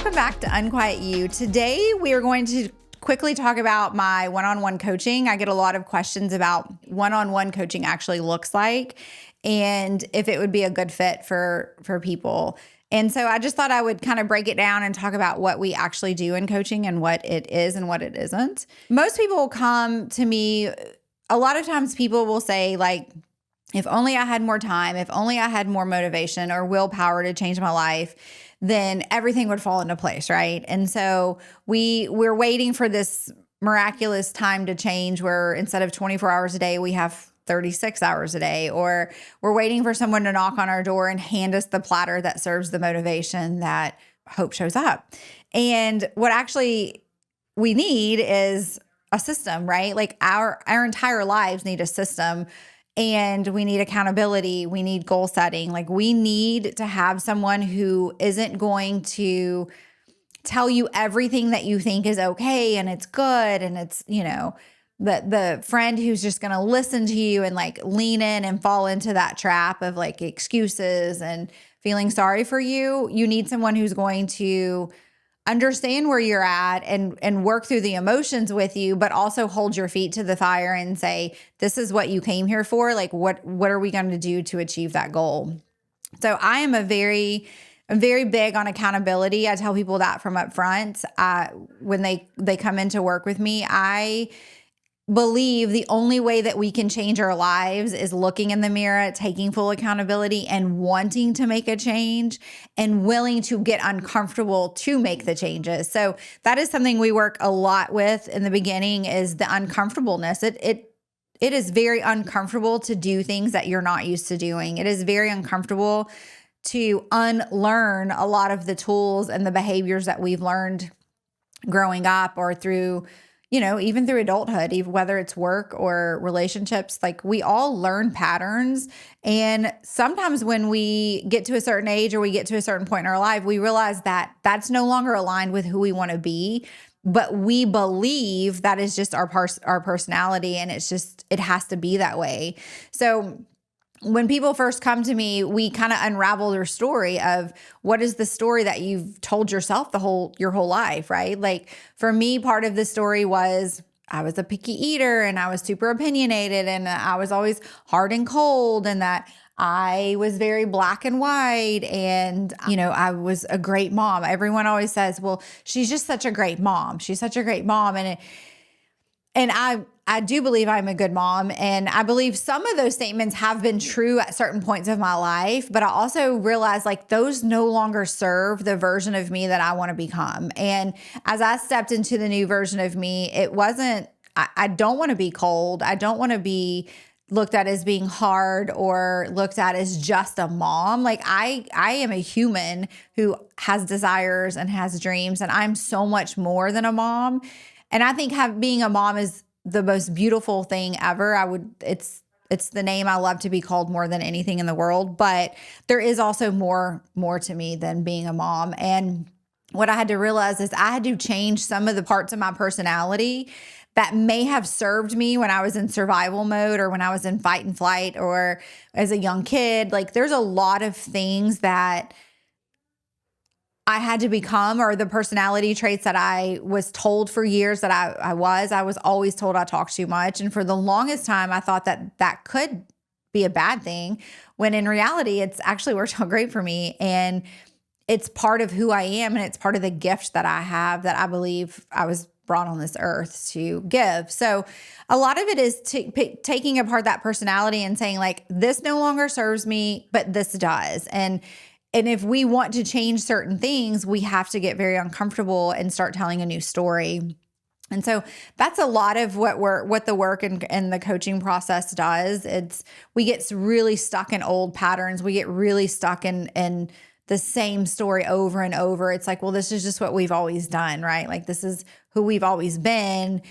Welcome back to Unquiet You. Today, we are going to quickly talk about my one-on-one coaching. I get a lot of questions about one-on-one coaching actually looks like and if it would be a good fit for people. And so I just thought I would kind of break it down and talk about what we actually do in coaching and what it is and what it isn't. Most people will come to me. A lot of times people will say, like, if only I had more time, if only I had more motivation or willpower to change my life, then everything would fall into place, right? And so we're waiting for this miraculous time to change where instead of 24 hours a day, we have 36 hours a day, or we're waiting for someone to knock on our door and hand us the platter that serves the motivation that hope shows up. And what actually we need is a system, right? Like our entire lives need a system. And we need accountability. We need goal setting. Like we need to have someone who isn't going to tell you everything that you think is okay and it's good. And it's, the friend who's just going to listen to you and like lean in and fall into that trap of like excuses and feeling sorry for you. You need someone who's going to understand where you're at and work through the emotions with you, but also hold your feet to the fire and say, this is what you came here for. Like, what are we going to do to achieve that goal? So I am I'm very big on accountability. I tell people that from up front. When they come in to work with me, I believe the only way that we can change our lives is looking in the mirror, taking full accountability and wanting to make a change and willing to get uncomfortable to make the changes. So that is something we work a lot with in the beginning is the uncomfortableness. It is very uncomfortable to do things that you're not used to doing. It is very uncomfortable to unlearn a lot of the tools and the behaviors that we've learned growing up or through even through adulthood, even whether it's work or relationships, like we all learn patterns. And sometimes when we get to a certain age or we get to a certain point in our life, we realize that that's no longer aligned with who we want to be. But we believe that is just our personality. And it has to be that way. So when people first come to me, we kind of unravel their story of what is the story that you've told yourself your whole life, right? Like for me, part of the story was I was a picky eater and I was super opinionated and I was always hard and cold and that I was very black and white and, I was a great mom. Everyone always says, well, she's just such a great mom. She's such a great mom. And I do believe I'm a good mom. And I believe some of those statements have been true at certain points of my life. But I also realized like those no longer serve the version of me that I want to become. And as I stepped into the new version of me, I don't want to be cold. I don't want to be looked at as being hard or looked at as just a mom. Like I am a human who has desires and has dreams. And I'm so much more than a mom. And I think being a mom is the most beautiful thing ever. It's the name I love to be called more than anything in the world, but there is also more to me than being a mom. And what I had to realize is I had to change some of the parts of my personality that may have served me when I was in survival mode or when I was in fight and flight or as a young kid. Like there's a lot of things that I had to become, or the personality traits that I was told for years that I was always told I talked too much. And for the longest time, I thought that could be a bad thing, when in reality, it's actually worked out great for me. And it's part of who I am. And it's part of the gift that I have that I believe I was brought on this earth to give. So a lot of it is taking apart that personality and saying like, this no longer serves me, but this does. And if we want to change certain things, we have to get very uncomfortable and start telling a new story. And so that's a lot of what the work and the coaching process does. We get really stuck in old patterns. We get really stuck in the same story over and over. It's like, well, this is just what we've always done, right? Like this is who we've always been.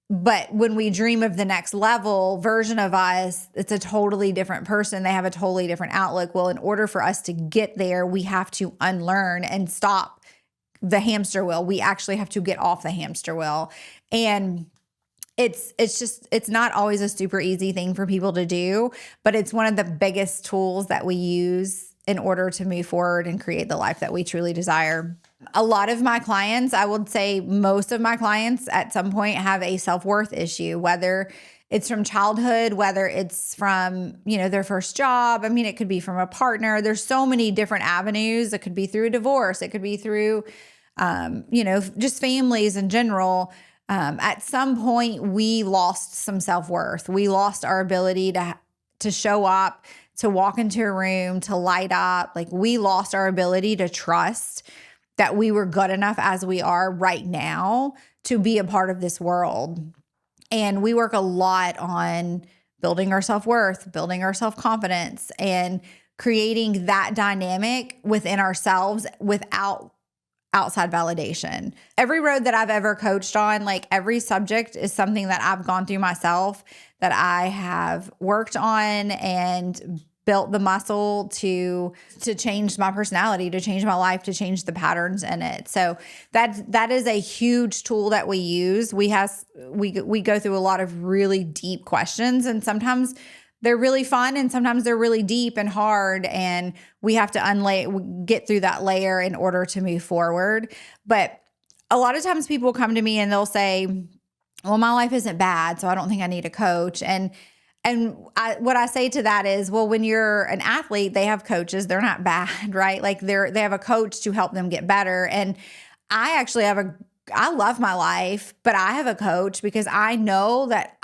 But when we dream of the next level version of us, it's a totally different person. They have a totally different outlook. Well, in order for us to get there, we have to unlearn and stop the hamster wheel. We actually have to get off the hamster wheel. And it's not always a super easy thing for people to do, but it's one of the biggest tools that we use in order to move forward and create the life that we truly desire. A lot of my clients, I would say most of my clients at some point have a self-worth issue, whether it's from childhood, whether it's from, their first job. I mean, it could be from a partner. There's so many different avenues. It could be through a divorce. It could be through, just families in general. At some point, we lost some self-worth. We lost our ability to show up, to walk into a room, to light up. Like, we lost our ability to trust that we were good enough as we are right now to be a part of this world. And we work a lot on building our self-worth, building our self-confidence, and creating that dynamic within ourselves without outside validation. Every road that I've ever coached on, like every subject is something that I've gone through myself, that I have worked on and built the muscle to change my personality, to change my life, to change the patterns in it. So that is a huge tool that we use. We go through a lot of really deep questions, and sometimes they're really fun and sometimes they're really deep and hard, and we have to get through that layer in order to move forward. But a lot of times people come to me and they'll say, well, my life isn't bad, so I don't think I need a coach. What I say to that is, well, when you're an athlete, they have coaches. They're not bad, right? Like they have a coach to help them get better. And I actually I love my life, but I have a coach because I know that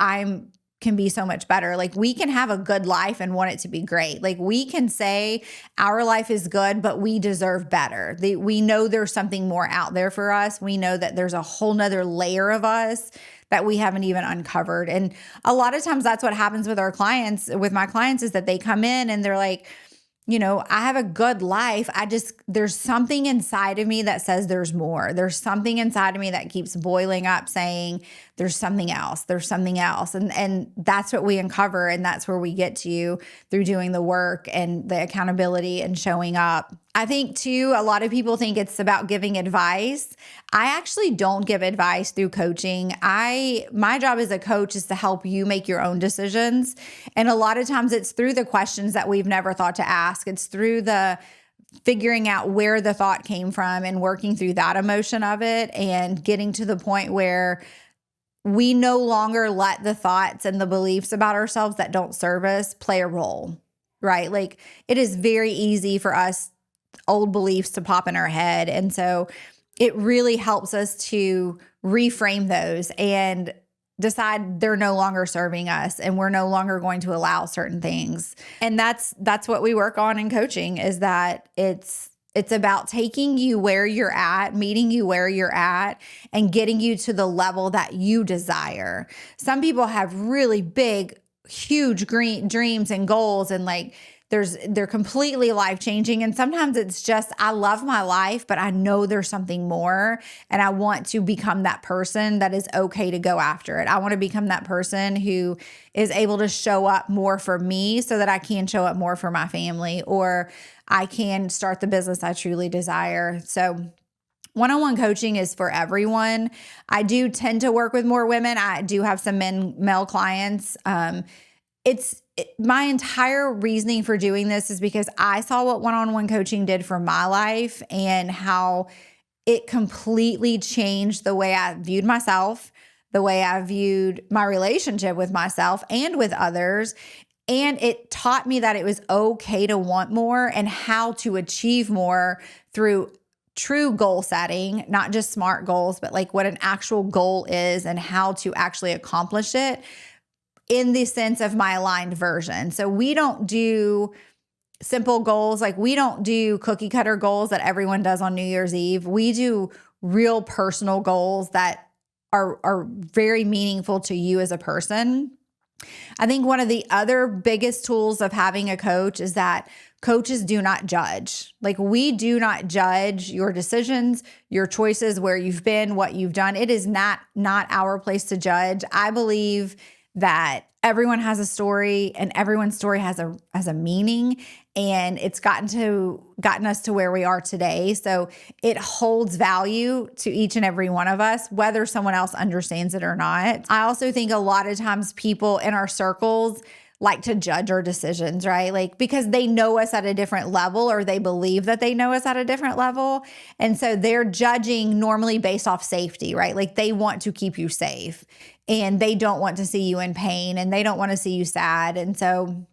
can be so much better. Like, we can have a good life and want it to be great. Like, we can say our life is good, but we deserve better. We know there's something more out there for us. We know that there's a whole nother layer of us that we haven't even uncovered. And a lot of times that's what happens with my clients is that they come in and they're like, I have a good life. There's something inside of me that says there's more. There's something inside of me that keeps boiling up saying there's something else. There's something else. And that's what we uncover. And that's where we get to through doing the work and the accountability and showing up. I think too, a lot of people think it's about giving advice. I actually don't give advice through coaching. My job as a coach is to help you make your own decisions. And a lot of times it's through the questions that we've never thought to ask. It's through the figuring out where the thought came from and working through that emotion of it and getting to the point where we no longer let the thoughts and the beliefs about ourselves that don't serve us play a role, right? Like, it is very easy for us old beliefs to pop in our head. And so it really helps us to reframe those and decide they're no longer serving us and we're no longer going to allow certain things. And that's what we work on in coaching, is that it's about taking you where you're at, meeting you where you're at, and getting you to the level that you desire. Some people have really big, huge dreams and goals, and like they're completely life-changing. And sometimes it's just, I love my life, but I know there's something more. And I want to become that person that is okay to go after it. I want to become that person who is able to show up more for me so that I can show up more for my family, or I can start the business I truly desire. So one-on-one coaching is for everyone. I do tend to work with more women. I do have some male clients. My entire reasoning for doing this is because I saw what one-on-one coaching did for my life and how it completely changed the way I viewed myself, the way I viewed my relationship with myself and with others. And it taught me that it was okay to want more and how to achieve more through true goal setting, not just SMART goals, but like what an actual goal is and how to actually accomplish it in the sense of my aligned version. So we don't do simple goals. Like, we don't do cookie cutter goals that everyone does on New Year's Eve. We do real personal goals that are very meaningful to you as a person. I think one of the other biggest tools of having a coach is that coaches do not judge. Like, we do not judge your decisions, your choices, where you've been, what you've done. It is not our place to judge. I believe that everyone has a story and everyone's story has a meaning, and it's gotten us to where we are today. So it holds value to each and every one of us, whether someone else understands it or not. I also think a lot of times people in our circles like to judge our decisions, right? Like, because they know us at a different level, or they believe that they know us at a different level. And so they're judging normally based off safety, right? Like they want to keep you safe and they don't want to see you in pain and they don't want to see you sad. And so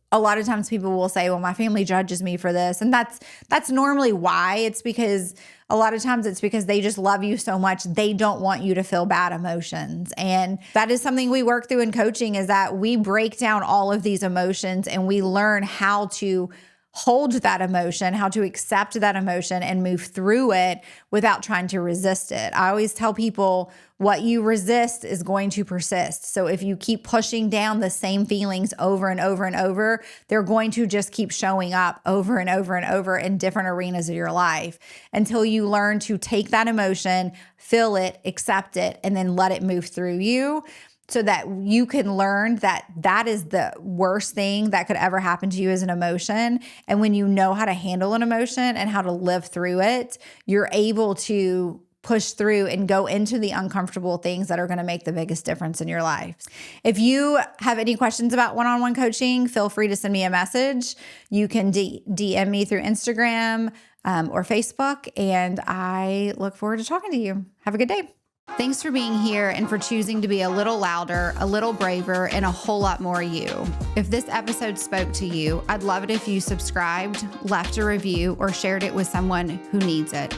a lot of times people will say, well, my family judges me for this. And that's normally why. It's because a lot of times it's because they just love you so much. They don't want you to feel bad emotions. And that is something we work through in coaching, is that we break down all of these emotions and we learn how to hold that emotion, how to accept that emotion and move through it without trying to resist it. I always tell people, what you resist is going to persist. So if you keep pushing down the same feelings over and over and over, they're going to just keep showing up over and over and over in different arenas of your life until you learn to take that emotion, feel it, accept it, and then let it move through you, so that you can learn that that is the worst thing that could ever happen to you as an emotion. And when you know how to handle an emotion and how to live through it, you're able to push through and go into the uncomfortable things that are going to make the biggest difference in your life. If you have any questions about one-on-one coaching, feel free to send me a message. You can DM me through Instagram or Facebook, and I look forward to talking to you. Have a good day. Thanks for being here and for choosing to be a little louder, a little braver, and a whole lot more you. If this episode spoke to you, I'd love it if you subscribed, left a review, or shared it with someone who needs it.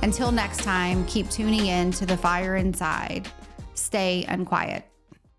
Until next time, keep tuning in to the fire inside. Stay unquiet.